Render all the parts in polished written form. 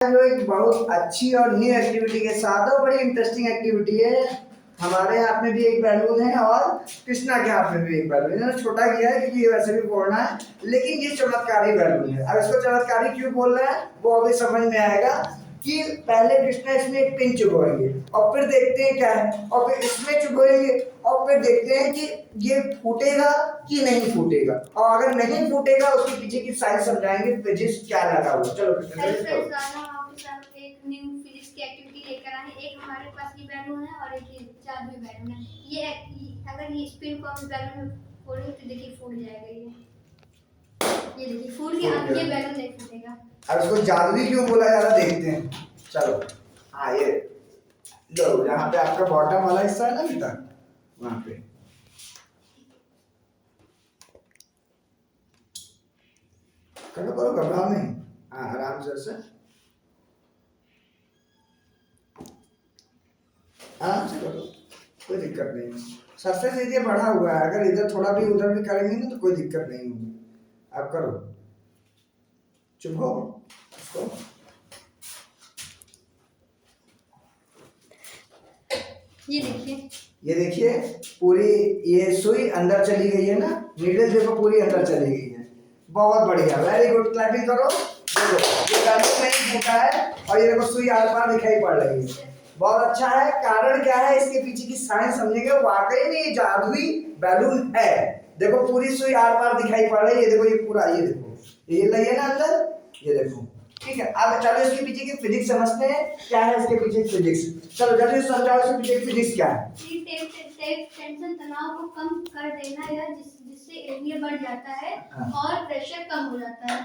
जो एक बहुत अच्छी और न्यू एक्टिविटी के साथ और बड़ी इंटरेस्टिंग एक्टिविटी है। हमारे हाथ में भी एक बैलून है और कृष्णा के हाथ में भी एक बैलून है। इन्होंने छोटा किया है क्योंकि ये वैसे भी फोड़ना है, लेकिन ये चमत्कारी बैलून है। अब इसको चमत्कारी क्यों बोल रहे हैं वो अभी समझ में आएगा कि पहले कृष्णा इसमें एक पिन चुभोएंगे और फिर देखते हैं क्या है, और फिर इसमें चुभोएंगे और फिर देखते हैं कि ये फूटेगा कि नहीं फूटेगा, और अगर नहीं फूटेगा उसके पीछे की साइंस समझाएंगे, फिजिक्स क्या लगा हुआ। चलो कृष्णा एक न्यू फिजिक्स की एक्टिविटी लेकर आए। एक हमारे पास ये बैलून है और एक ये जादुई बैलून है। ये अगर ये स्पिन को हम बैलून में फोड़ेंगे तो देखिए फूट जाएगा। ये देखिए फूट गया। अब ये बैलून नहीं फूटेगा। अब इसको जादुई क्यों बोला जा रहा देखते हैं। चलो हाँ, ये लो यहाँ पे आपका बॉटम वाला हिस्सा है ना बेटा, वहाँ पे करो करो, घबराओ नहीं, हाँ आराम से आराम से करो, कोई दिक्कत नहीं। सरफेस एरिया बढ़ा हुआ है, अगर इधर थोड़ा भी उधर भी करेंगे ना तो कोई दिक्कत नहीं होगी। आप करो, चुप हो इसको। ये देखिए पूरी ये सुई अंदर चली गई है ना, नीडल देखो पूरी अंदर चली गई है। बहुत बढ़िया, वेरी गुड, क्लैपिंग करो। देखो ये बैलून नहीं फूटा है और ये देखो सुई आर पार दिखाई पड़ रही है। बहुत अच्छा है। कारण क्या है, इसके पीछे की साइंस समझेंगे। वाकई में ये जादुई बैलून है। देखो पूरी सुई आर पार दिखाई पड़ रही है। देखो ये पूरा, ये देखो ये लगी है ना अंदर, ये देखो। ठीक है, अब चलो इसके पीछे की फिजिक्स समझते हैं। क्या है इसके पीछे फिजिक्स, चलो जल्दी समझाओ इसके पीछे फिजिक्स क्या है। टेंशन तनाव को कम कर देना है, जिससे एरिया बढ़ जाता है और प्रेशर कम हो जाता है।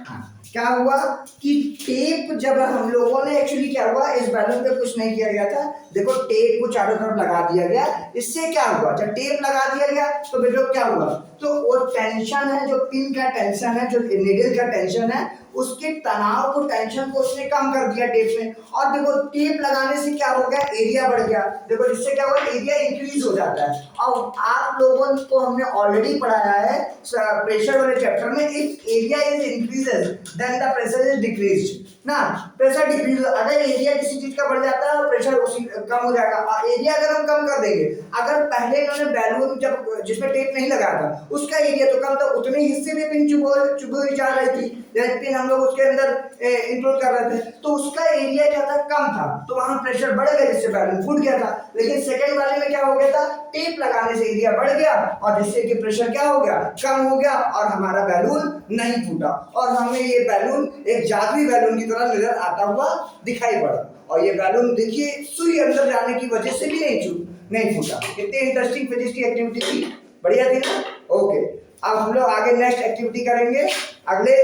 क्या हुआ कि टेप, जब हम लोगों ने एक्चुअली क्या हुआ, इस बैलून पे कुछ नहीं किया गया था। देखो टेप को चारों तरफ लगा दिया गया। इससे क्या हुआ, जब टेप लगा दिया गया तो बेटो क्या हुआ, तो वो टेंशन है, जो पिन का टेंशन है, जो नीडल का टेंशन है, उसके तनाव को, टेंशन को उसने कम कर दिया टेप में। और देखो टेप लगाने से क्या हो गया, एरिया बढ़ गया। देखो इससे क्या हुआ, एरिया इंक्रीज हो जाता है। और आप लोगों को हमने ऑलरेडी पढ़ाया है प्रेशर वाले चैप्टर में, if area is increases then the pressure is decreased ना। प्रेशर डिक्रीज, अगर एरिया किसी चीज का बढ़ जाता है और प्रेशर उसी कम हो जाएगा। एरिया अगर हम कम कर देंगे, अगर पहले इन्होंने बैलून जब जिसमें टेप नहीं लगाया था उसका एरिया तो कम था, उतने हिस्से में पिन चुभोई जा रही थी, पिन हम लोग उसके अंदर इंक्लूड कर रहे थे, तो उसका एरिया क्या था, कम था, तो वहां प्रेशर बढ़ गया जिससे बैलून फूट गया था। लेकिन सेकंड वाले में क्या हो गया था, टेप लगाने से एरिया बढ़ गया और जिससे कि प्रेशर क्या हो गया, कम हो गया, और हमारा बैलून नहीं फूटा। और हमें ये बैलून एक जादुई बैलून की तरह नजर आता हुआ दिखाई पड़ा। और ये बैलून देखिए सुई अंदर जाने की वजह से भी नहीं फूटा। कितनी इंटरेस्टिंग फिजिक्स की एक्टिविटी थी, बढ़िया थी ना। ओके, अब हम लोग आगे नेक्स्ट एक्टिविटी करेंगे अगले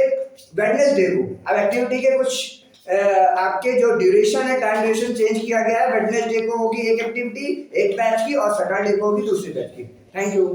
वेडनेसडे को। अब एक्टिविटी के कुछ आपके जो ड्यूरेशन है, टाइम ड्यूरेशन चेंज किया गया है। वेडनेसडे को होगी एक एक्टिविटी एक बैच की और सैटरडे को होगी दूसरी बैच की। Thank you.